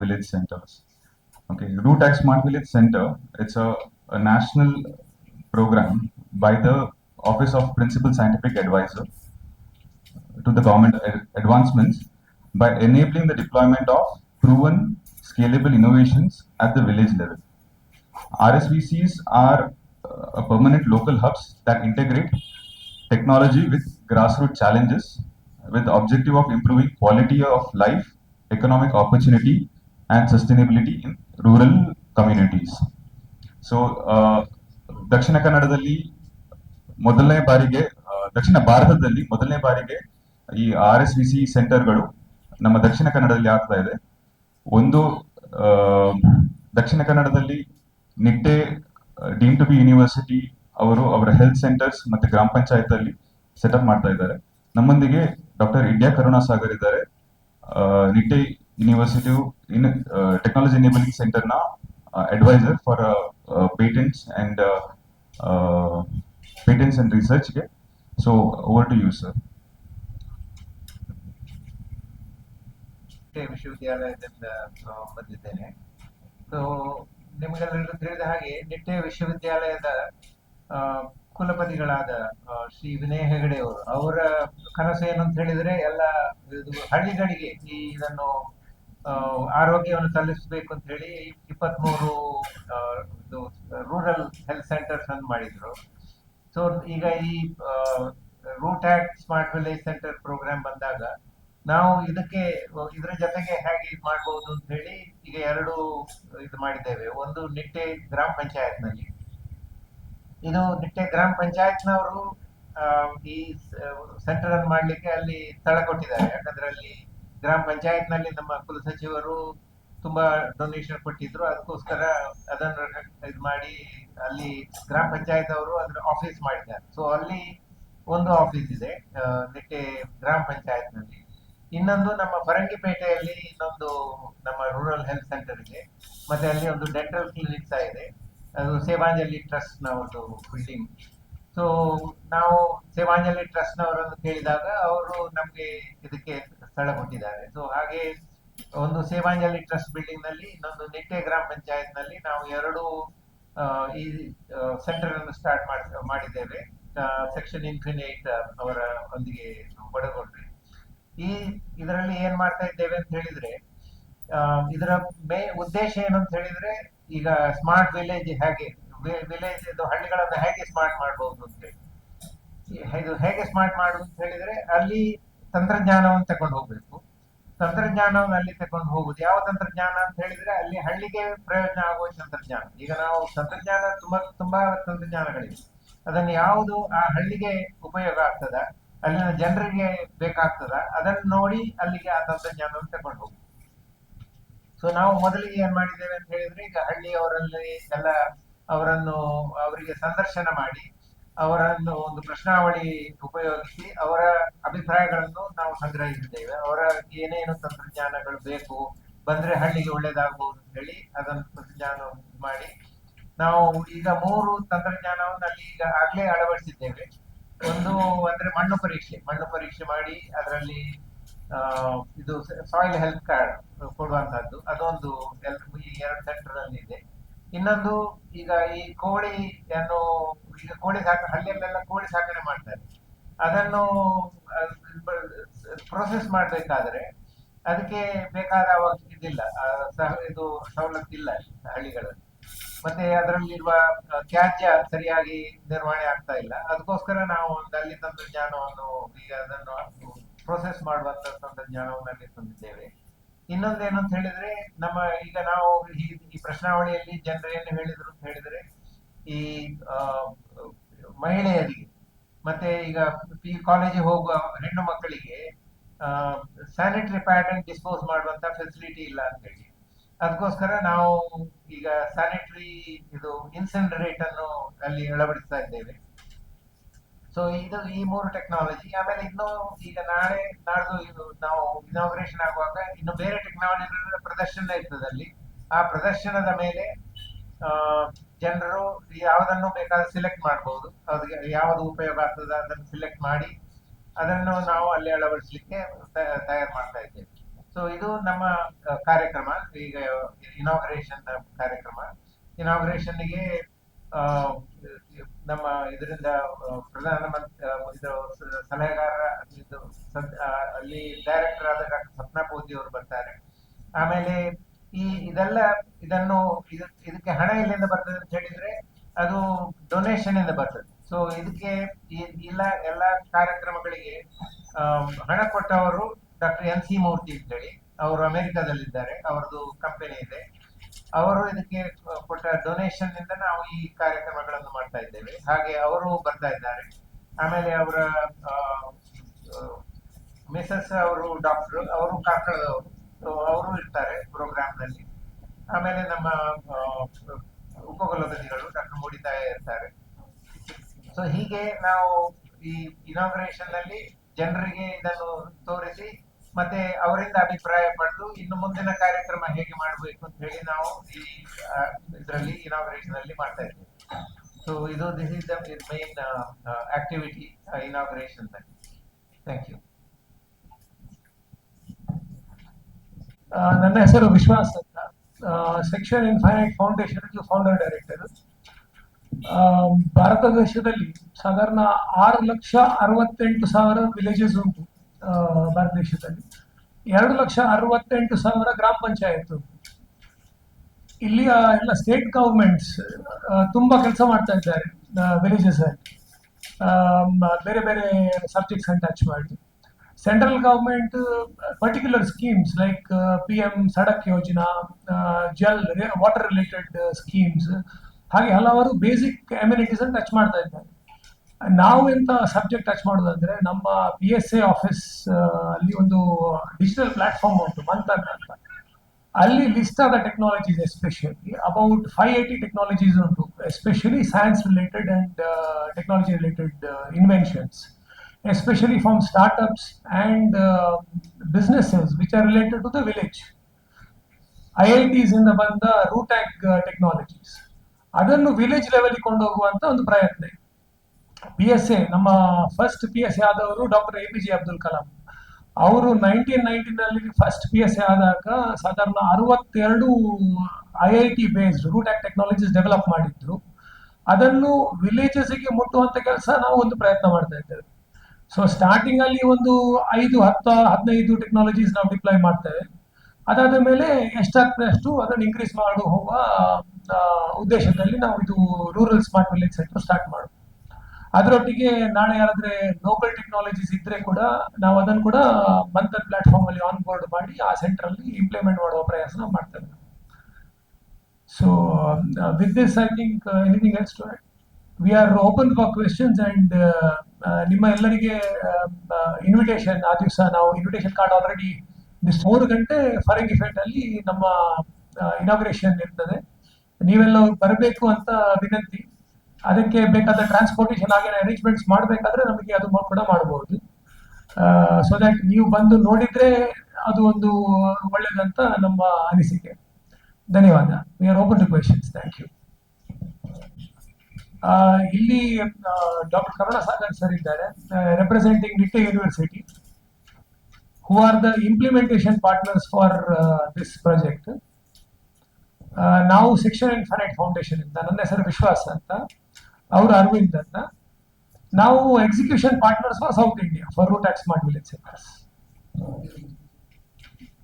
village centers. Okay, Root Smart Village Center, it's a national program by the Office of Principal Scientific Advisor to the government advancements by enabling the deployment of proven scalable innovations at the village level. RSVCs are permanent local hubs that integrate technology with grassroots challenges with the objective of improving quality of life, economic opportunity, and sustainability in rural communities. So ದಕ್ಷಿಣ ಕನ್ನಡದಲ್ಲಿ ಮೊದಲನೇ ಬಾರಿಗೆ ದಕ್ಷಿಣ ಭಾರತದಲ್ಲಿ ಮೊದಲನೇ ಬಾರಿಗೆ ಈ RSVC ಸೆಂಟರ್ಗಳು ನಮ್ಮ ದಕ್ಷಿಣ ಕನ್ನಡದಲ್ಲಿ ಆಗ್ತಾ ಇದೆ. ಒಂದು ಆ, ದಕ್ಷಿಣ ಕನ್ನಡದಲ್ಲಿ Nitte deemed to be university ಅವರು ಅವರ ಹೆಲ್ತ್ ಸೆಂಟರ್ಸ್ ಮತ್ತೆ ಗ್ರಾಮ ಪಂಚಾಯತ್ ಅಲ್ಲಿ ಸೆಟಪ್ ಮಾಡ್ತಾ ಇದ್ದಾರೆ. ನಮ್ಮೊಂದಿಗೆ ಡಾಕ್ಟರ್ ಇಂಡಿಯಾ ಕರುಣಾಸಾಗರ್ ಇದ್ದಾರೆ. Nitte university in technology enabling ಸೆಂಟರ್ನ advisor for patents and research. So over to you, sir. ವಿಶ್ವವಿದ್ಯಾಲಯದಿಂದ ಬಂದಿದ್ದೇನೆ. ಸೊ ನಿಮಗೆಲ್ಲರಿಗೂ ತಿಳಿದ ಹಾಗೆ ನಿಟ್ಟೆ ವಿಶ್ವವಿದ್ಯಾಲಯದ ಕುಲಪತಿಗಳಾದ ಶ್ರೀ ವಿನಯ್ ಹೆಗಡೆ ಅವರು, ಅವರ ಕನಸು ಏನು ಅಂತ ಹೇಳಿದ್ರೆ ಎಲ್ಲ ಹಳ್ಳಿಗಳಿಗೆ ಇದನ್ನು ಆರೋಗ್ಯವನ್ನು ತಲುಪಿಸಬೇಕು ಅಂತ ಹೇಳಿ 23 ರೂರಲ್ ಹೆಲ್ತ್ ಸೆಂಟರ್ಸ್ ಅನ್ನು ಮಾಡಿದ್ರು. ಸೊ ಈಗ ಈ root smart village centre programme ಬಂದಾಗ ನಾವು ಇದರ ಜೊತೆಗೆ ಹೇಗೆ ಇದು ಮಾಡಬಹುದು ಅಂತ ಹೇಳಿ ಈಗ ಎರಡು ಇದು ಮಾಡಿದ್ದೇವೆ. ಒಂದು ನಿಟ್ಟೆ ಗ್ರಾಮ ಪಂಚಾಯತ್ ನಲ್ಲಿ, ಇದು ನಿಟ್ಟೆ ಗ್ರಾಮ ಪಂಚಾಯತ್ನವರು ಈ ಸೆಂಟರ್ ಅನ್ನು ಮಾಡ್ಲಿಕ್ಕೆ ಅಲ್ಲಿ ಸ್ಥಳ ಕೊಟ್ಟಿದ್ದಾರೆ. ಯಾಕಂದ್ರೆ ಅಲ್ಲಿ ಗ್ರಾಮ ಪಂಚಾಯತ್ ನಲ್ಲಿ ನಮ್ಮ ಕುಲಸಚಿವರು ತುಂಬಾ ಡೊನೇಷನ್ ಕೊಟ್ಟಿದ್ರು. ಅದಕ್ಕೋಸ್ಕರ ಅದನ್ನು ಇದು ಮಾಡಿ ಅಲ್ಲಿ ಗ್ರಾಮ ಪಂಚಾಯತ್ ಅವರು ಅದ್ರ ಆಫೀಸ್ ಮಾಡಿದ್ದಾರೆ. ಸೊ ಅಲ್ಲಿ ಒಂದು ಆಫೀಸ್ ಇದೆ ನಿಟ್ಟೆ ಗ್ರಾಮ ಪಂಚಾಯತ್ ನಲ್ಲಿ. ಇನ್ನೊಂದು ನಮ್ಮ ಫರಂಗಿಪೇಟೆಯಲ್ಲಿ ಇನ್ನೊಂದು ನಮ್ಮ ರೂರಲ್ ಹೆಲ್ತ್ ಸೆಂಟರ್ ಇದೆ. ಮತ್ತೆ ಅಲ್ಲಿ ಒಂದು ಡೆಂಟಲ್ ಕ್ಲಿನಿಕ್ ಸಹ ಇದೆ. ಅದು ಸೇವಾಂಜಲಿ ಟ್ರಸ್ಟ್ ನ ಒಂದು ಬಿಲ್ಡಿಂಗ್. ಸೊ ನಾವು ಸೇವಾಂಜಲಿ ಟ್ರಸ್ಟ್ ನವರನ್ನು ಕೇಳಿದಾಗ ಅವರು ನಮ್ಗೆ ಇದಕ್ಕೆ ಸ್ಥಳ ಕೊಟ್ಟಿದ್ದಾರೆ. ಸೊ ಹಾಗೆ ಒಂದು ಸೇವಾಂಜಲಿ ಟ್ರಸ್ಟ್ ಬಿಲ್ಡಿಂಗ್ ನಲ್ಲಿ, ಇನ್ನೊಂದು ನಿಟ್ಟೆ ಗ್ರಾಮ ಪಂಚಾಯತ್ ನಲ್ಲಿ ನಾವು ಎರಡು ಈ ಸೆಂಟರ್ ಅನ್ನು ಸ್ಟಾರ್ಟ್ ಮಾಡಿದ್ದೇವೆ. ಸೆಕ್ಷನ್ ಇನ್ಫಿನಿಟ್ ಅವರ ಒಂದಿಗೆ ಒಳಗೊಂಡ್ರೆ ಇದರಲ್ಲಿ ಏನ್ ಮಾಡ್ತಾ ಇದ್ದೇವೆ ಅಂತ ಹೇಳಿದ್ರೆ, ಇದರ ಉದ್ದೇಶ ಏನು ಅಂತ ಹೇಳಿದ್ರೆ, ಈಗ ಸ್ಮಾರ್ಟ್ ವಿಲೇಜ್ ಹೇಗೆ ವಿಲೇಜ್ ಹಳ್ಳಿಗಳನ್ನ ಹೇಗೆ ಸ್ಮಾರ್ಟ್ ಮಾಡಬಹುದು ಅಂತ ಹೇಳಿ, ಇದು ಹೇಗೆ ಸ್ಮಾರ್ಟ್ ಮಾಡುದು ಅಂತ ಹೇಳಿದ್ರೆ ಅಲ್ಲಿ ತಂತ್ರಜ್ಞಾನವನ್ನು ತಕೊಂಡು ಹೋಗ್ಬೇಕು. ತಂತ್ರಜ್ಞಾನವನ್ನು ಅಲ್ಲಿ ತಕೊಂಡು ಹೋಗುದು ಯಾವ ತಂತ್ರಜ್ಞಾನ ಅಂತ ಹೇಳಿದ್ರೆ ಅಲ್ಲಿ ಹಳ್ಳಿಗೆ ಪ್ರಯೋಜನ ಆಗುವ ತಂತ್ರಜ್ಞಾನ. ಈಗ ನಾವು ತಂತ್ರಜ್ಞಾನ ತುಂಬಾ ತಂತ್ರಜ್ಞಾನಗಳಿವೆ. ಅದನ್ನು ಯಾವುದು ಆ ಹಳ್ಳಿಗೆ ಉಪಯೋಗ ಆಗ್ತದ, ಅಲ್ಲಿನ ಜನರಿಗೆ ಬೇಕಾಗ್ತದ, ಅದನ್ನು ನೋಡಿ ಅಲ್ಲಿಗೆ ಆ ತಂತ್ರಜ್ಞಾನವನ್ನು ತಕೊಂಡು ಹೋಗುದು. ಸೊ ನಾವು ಮೊದಲಿಗೆ ಏನ್ ಮಾಡಿದ್ದೇವೆ ಅಂತ ಹೇಳಿದ್ರೆ, ಈಗ ಹಳ್ಳಿಯವರಲ್ಲಿ ಎಲ್ಲ ಅವರಿಗೆ ಸಂದರ್ಶನ ಮಾಡಿ ಅವರನ್ನು ಒಂದು ಪ್ರಶ್ನಾವಳಿ ಉಪಯೋಗಿಸಿ ಅವರ ಅಭಿಪ್ರಾಯಗಳನ್ನು ನಾವು ಸಂಗ್ರಹಿಸಿದ್ದೇವೆ. ಅವರ ಏನೇನು ತಂತ್ರಜ್ಞಾನಗಳು ಬೇಕು, ಬಂದ್ರೆ ಹಳ್ಳಿಗೆ ಒಳ್ಳೇದಾಗಬಹುದು ಅಂತ ಹೇಳಿ ಅದನ್ನು ತಂತ್ರಜ್ಞಾನ ಮಾಡಿ ನಾವು ಈಗ 3 ತಂತ್ರಜ್ಞಾನವನ್ನು ಅಲ್ಲಿ ಈಗ ಆಗ್ಲೇ ಅಳವಡಿಸಿದ್ದೇವೆ. ಒಂದು ಅಂದ್ರೆ ಮಣ್ಣು ಪರೀಕ್ಷೆ ಮಾಡಿ ಅದರಲ್ಲಿ ಇದು ಸಾಯಿಲ್ ಹೆಲ್ತ್ ಕಾರ್ಡ್ ಕೊಡುವಂತಹದ್ದು, ಅದೊಂದು ಈ 2 ಸೆಂಟರ್ ಅಲ್ಲಿ ಇದೆ. ಇನ್ನೊಂದು ಈಗ ಈ ಕೋಳಿಯನ್ನು, ಈಗ ಹಳ್ಳಿಯಲ್ಲೆಲ್ಲ ಕೋಳಿ ಸಾಕಣೆ ಮಾಡ್ತಾರೆ. ಅದನ್ನು ಪ್ರೊಸೆಸ್ ಮಾಡ್ಬೇಕಾದ್ರೆ ಅದಕ್ಕೆ ಬೇಕಾದ ಇದಿಲ್ಲ, ಇದು ಸವಲತ್ತಿಲ್ಲ ಹಳ್ಳಿಗಳಲ್ಲಿ. ಮತ್ತೆ ಅದರಲ್ಲಿರುವ ತ್ಯಾಜ್ಯ ಸರಿಯಾಗಿ ನಿರ್ವಹಣೆ ಆಗ್ತಾ ಇಲ್ಲ. ಅದಕ್ಕೋಸ್ಕರ ನಾವು ಅಲ್ಲಿ ತಂತ್ರಜ್ಞಾನವನ್ನು, ಈಗ ಅದನ್ನು ಪ್ರೊಸೆಸ್ ಮಾಡುವಂತ ತಂತ್ರಜ್ಞಾನವನ್ನು ಅಲ್ಲಿ ತಂದಿದ್ದೇವೆ. ಇನ್ನೊಂದೇನು ಅಂತ ಹೇಳಿದ್ರೆ, ಈಗ ನಾವು ಈ ಪ್ರಶ್ನಾವಳಿಯಲ್ಲಿ ಜನರು ಏನು ಹೇಳಿದ್ರು ಅಂತ ಹೇಳಿದ್ರೆ, ಈ ಮಹಿಳೆಯರಿಗೆ ಮತ್ತೆ ಈಗ ಕಾಲೇಜಿಗೆ ಹೋಗುವ ಹೆಣ್ಣು ಮಕ್ಕಳಿಗೆ ಸ್ಯಾನಿಟರಿ ಪ್ಯಾಡ್ ಅನ್ನು ಡಿಸ್ಪೋಸ್ ಮಾಡುವಂತ ಫೆಸಿಲಿಟಿ ಇಲ್ಲ ಅಂತ ಹೇಳಿ, ಅದಕ್ಕೋಸ್ಕರ ನಾವು ಈಗ ಸ್ಯಾನಿಟರಿ ಇದು ಇನ್ಸಿನರೇಟ್ ಅನ್ನು ಅಲ್ಲಿ ಅಳವಡಿಸ್ತಾ ಇದ್ದೇವೆ. ಸೊ ಈ 3 ಟೆಕ್ನಾಲಜಿ. ಆಮೇಲೆ ಇನ್ನು ಈಗ ನಾಡ್ದು ನಾವು ಇನಾಗ್ರೇಷನ್ ಆಗುವಾಗ ಇನ್ನು ಬೇರೆ ಟೆಕ್ನಾಲಜಿ ಪ್ರದರ್ಶನ ಇರ್ತದೆ ಅಲ್ಲಿ. ಆ ಪ್ರದರ್ಶನದ ಮೇಲೆ ಜನರು ಯಾವುದನ್ನು ಬೇಕಾದ್ರೆ ಸಿಲೆಕ್ಟ್ ಮಾಡಬಹುದು. ಅವ್ರಿಗೆ ಯಾವುದು ಉಪಯೋಗ ಆಗ್ತದೆ ಅದನ್ನು ಸಿಲೆಕ್ಟ್ ಮಾಡಿ ಅದನ್ನು ನಾವು ಅಲ್ಲಿ ಅಳವಡಿಸಲಿಕ್ಕೆ ತಯಾರು ಮಾಡ್ತಾ ಇದ್ದೇವೆ. ಸೊ ಸೊ ಇದು ನಮ್ಮ ಕಾರ್ಯಕ್ರಮ. ಈಗ ಇನಾಗ್ರೇಷನ್ ಕಾರ್ಯಕ್ರಮ. ಇನಾಗ್ರೇಷನ್ಗೆ ನಮ್ಮ ಇದರಿಂದ ಪ್ರಧಾನಮಂತ್ರಿ ಇದು ಸಲಹೆಗಾರ ಇದು ಅಲ್ಲಿ ಡೈರೆಕ್ಟರ್ ಆದ ಡಾಕ್ಟರ್ ಸಪ್ನಾ ಪೂಜಿ ಅವರು ಬರ್ತಾರೆ. ಆಮೇಲೆ ಇದಕ್ಕೆ ಹಣ ಎಲ್ಲಿಂದ ಬರ್ತದೆ ಅಂತ ಹೇಳಿದ್ರೆ ಅದು ಡೊನೇಷನ್ ಇಂದ ಬರ್ತದೆ. ಸೊ ಇದಕ್ಕೆ ಎಲ್ಲ ಕಾರ್ಯಕ್ರಮಗಳಿಗೆ ಹಣ ಕೊಟ್ಟವರು ಡಾಕ್ಟರ್ NC ಮೂರ್ತಿ ಅಂತ ಹೇಳಿ, ಅವರು ಅಮೆರಿಕದಲ್ಲಿದ್ದಾರೆ, ಅವರದ್ದು ಕಂಪನಿ ಇದೆ. ಅವರು ಇದಕ್ಕೆ ಕೊಟ್ಟ ಡೊನೇಷನ್ ಇಂದ ನಾವು ಈ ಕಾರ್ಯಕ್ರಮಗಳನ್ನು ಮಾಡ್ತಾ ಇದ್ದೇವೆ. ಹಾಗೆ ಅವರು ಬರ್ತಾ ಇದ್ದಾರೆ. ಆಮೇಲೆ ಅವರ ಮಿಸಸ್ ಅವರು ಡಾಕ್ಟರ್, ಅವರು ಕಾರ್ಕಳದವರು, ಅವರು ಇರ್ತಾರೆ ಪ್ರೋಗ್ರಾಮ್ ನಲ್ಲಿ. ಆಮೇಲೆ ನಮ್ಮ ಉಪಕುಲಪತಿಗಳು ಡಾಕ್ಟರ್ ಮೂಡಿತಾಯ ಇರ್ತಾರೆ. ಸೊ ಹೀಗೆ ನಾವು ಈ ಇನಾಗ್ರೇಷನ್ ನಲ್ಲಿ ಜನರಿಗೆ ಇದನ್ನು ತೋರಿಸಿ ಮತ್ತೆ ಅವರಿಂದ ಅಭಿಪ್ರಾಯ ಪಡೆದು ಇನ್ನು ಮುಂದಿನ ಕಾರ್ಯಕ್ರಮ ಹೇಗೆ ಮಾಡಬೇಕು ಅಂತ ಹೇಳಿ ನಾವು ಈ ಇದರಲ್ಲಿ ಇನಾಗ್ರೇಷನ್ ಅಲ್ಲಿ ಮಾಡ್ತಾ ಇದ್ದೇವೆ. So this is the main activity inauguration ನಲ್ಲಿ. Thank you. ನನ್ನ ಹೆಸರು ವಿಶ್ವಾಸ್ ಅಂತ, section infinite foundation founder director. Bharat ದೇಶದಲ್ಲಿ ಸಾಧಾರಣ 6,68,000 ವಿಲೇಜಸ್ ಉಂಟು. ಭಾರತ ದೇಶದಲ್ಲಿ 2,68,000 ಗ್ರಾಮ ಪಂಚಾಯತ್ ಉಂಟು. ಇಲ್ಲಿಯ ಎಲ್ಲ ಸ್ಟೇಟ್ ಗವರ್ಮೆಂಟ್ಸ್ ತುಂಬಾ ಕೆಲಸ ಮಾಡ್ತಾ ಇದ್ದಾರೆ ವಿಲೇಜಸ್ ಅಲ್ಲಿ, ಬೇರೆ ಬೇರೆ ಸಬ್ಜೆಕ್ಟ್ಸ್ ಅನ್ನು ಟಚ್ ಮಾಡಿ. Central government particular schemes like PM ಸಡಕ್ ಯೋಜನಾ, ಜಲ್ ವಾಟರ್ ರಿಲೇಟೆಡ್ ಸ್ಕೀಮ್ಸ್, ಹಾಗೆ ಹಲವಾರು ಬೇಸಿಕ್ ಅಮ್ಯುನಿಟೀಸ್ ಅನ್ನು ಟಚ್ ಮಾಡ್ತಾ ಇದ್ದಾರೆ. ನಾವು ಎಂತ ಸಬ್ಜೆಕ್ಟ್ ಟಚ್ ಮಾಡೋದಂದ್ರೆ ನಮ್ಮ PSA ಆಫೀಸ್ ಅಲ್ಲಿ ಒಂದು ಡಿಜಿಟಲ್ ಪ್ಲಾಟ್ಫಾರ್ಮ್ ಉಂಟು, ಮಂಥನ್ ಅಂತ. ಅಲ್ಲಿ ಲಿಸ್ಟ್ ಆದ ಟೆಕ್ನಾಲಜೀಸ್, ಎಸ್ಪೆಷಲಿ ಅಬೌಟ್ 580 ಟೆಕ್ನಾಲಜೀಸ್ ಉಂಟು, especially science related and technology related inventions, especially from startups and businesses which are related to the village. IITs ಇಂದ ಬಂದ ರೂಟ್ಯಾಕ್ ಟೆಕ್ನಾಲಜೀಸ್ ಅದನ್ನು ವಿಲೇಜ್ ಲೆವೆಲ್ ಕೊಂಡು ಹೋಗುವಂತ ಒಂದು ಪ್ರಯತ್ನ. PSA ನಮ್ಮ ಫಸ್ಟ್ PSA ಆದವರು ಡಾಕ್ಟರ್ APJ ಅಬ್ದುಲ್ ಕಲಾಂ. ಅವರು 1990 ಫಸ್ಟ್ PSA ಆದಾಗ ಸಾಧಾರಣ 62 IIT ಬೇಸ್ಡ್ ರೂಟ್ಯಾಕ್ ಟೆಕ್ನಾಲಜೀಸ್ ಡೆವಲಪ್ ಮಾಡಿದ್ರು. ಅದನ್ನು ವಿಲೇಜಸ್ಗೆ ಮುಟ್ಟುವಂತ ಕೆಲಸ ನಾವು ಒಂದು ಪ್ರಯತ್ನ ಮಾಡ್ತಾ ಇದ್ದೇವೆ. ಸೊ ಸ್ಟಾರ್ಟಿಂಗ್ ಅಲ್ಲಿ ಒಂದು 5-10-15 ಟೆಕ್ನಾಲಜೀಸ್ ನಾವು ಡಿಪ್ಲಾಯ್ ಮಾಡ್ತೇವೆ. ಅದಾದ ಮೇಲೆ ಎಷ್ಟಾಗ್ತದೆ ಅಷ್ಟು ಅದನ್ನು ಇನ್ಕ್ರೀಸ್ ಮಾಡಿ ಹೋಗುವ ಉದ್ದೇಶದಲ್ಲಿ ನಾವು ಇದು rural smart village centre start ಮಾಡೋದು. ಅದರೊಟ್ಟಿಗೆ ನಾಳೆ ಯಾರಾದ್ರೆ ಲೋಕಲ್ ಟೆಕ್ನಾಲಜೀಸ್ ಇದ್ರೆ ಕೂಡ ನಾವು ಅದನ್ನು ಕೂಡ ಮಂಥನ್ ಪ್ಲಾಟ್ಫಾರ್ಮ್ ಅಲ್ಲಿ ಆನ್ ಬೋರ್ಡ್ ಮಾಡಿ ಆ ಸೆಂಟರ್ ಅಲ್ಲಿ ಇಂಪ್ಲಿಮೆಂಟ್ ಮಾಡುವ ಪ್ರಯಾಸ ನಾವು ಮಾಡ್ತೇವೆ. So with this I think anything else to add? We are open for questions and ನಿಮ್ಮ ಎಲ್ಲರಿಗೆ ಇನ್ವಿಟೇಷನ್. ಆ ದಿವಸ ನಾವು ಇನ್ವಿಟೇಷನ್ ಕಾರ್ಡ್ ಆಲ್ರೆಡಿ 3 ಗಂಟೆ ಫರಂಗಿಪೇಟ್ ಅಲ್ಲಿ ನಮ್ಮ ಇನಾಗ್ರೇಷನ್ ಇರ್ತದೆ. ನೀವೆಲ್ಲ ಬರಬೇಕು ಅಂತ ವಿನಂತಿ. ಅದಕ್ಕೆ ಬೇಕಾದ ಟ್ರಾನ್ಸ್ಪೋರ್ಟೇಷನ್ ಹಾಗೆ ಅರೇಂಜ್ಮೆಂಟ್ಸ್ ಮಾಡಬೇಕಾದ್ರೆ ನಮಗೆ ಅದು ಕೂಡ ಮಾಡಬಹುದು. ಸೊ ದಟ್ ನೀವು ಬಂದು ನೋಡಿದ್ರೆ ಅದು ಒಂದು ಒಳ್ಳೇದಂತ ನಮ್ಮ ಅನಿಸಿಕೆ. ಧನ್ಯವಾದ. We are open to questions. Thank you. ಇಲ್ಲಿ ಡಾಕ್ಟರ್ ಕರುಣಾಸಾಗರ್ ಸರ್ ಇದ್ದಾರೆ, representing Nitte university, who are the implementation partners for this project. ನಾವು ಸೆಕ್ಷನ್ ಇನ್ಫೈನೈಟ್ ಫೌಂಡೇಶನ್ ಇಂದ, ನನ್ನ ಹೆಸರು ವಿಶ್ವಾಸ್ ಅಂತ, ಅವರು ಅರವಿಂದ್ ಅಂತ. ನಾವು execution partners for South India for RuTAG smart village centres.